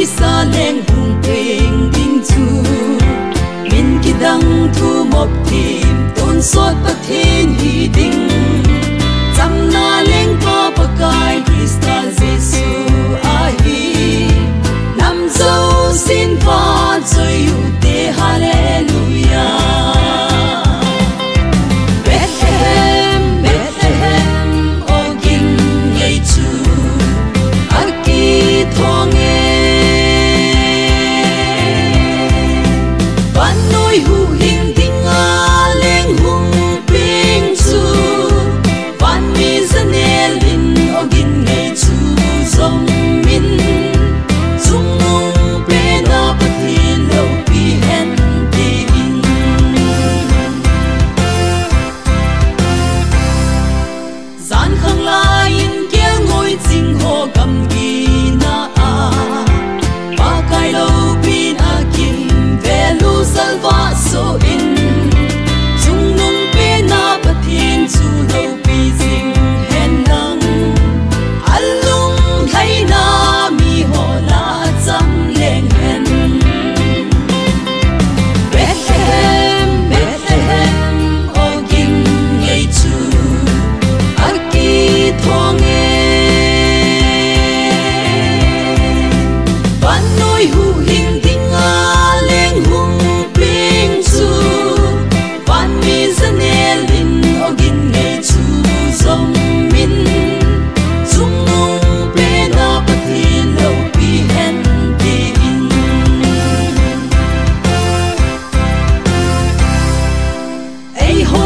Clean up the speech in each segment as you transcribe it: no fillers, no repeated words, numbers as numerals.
sa leng hung peng ding chu min ki dang thu mop tim ton sot pathin hi ding cham na leng pa pakai Krista Jesu a hi nam zo sin pa choi yu te hallelujah.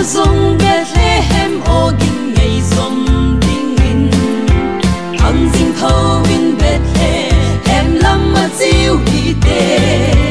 Zong Bethlehem o gin ngei zom ding in hang jing thâu in Bethlehem lam ma chiu hi te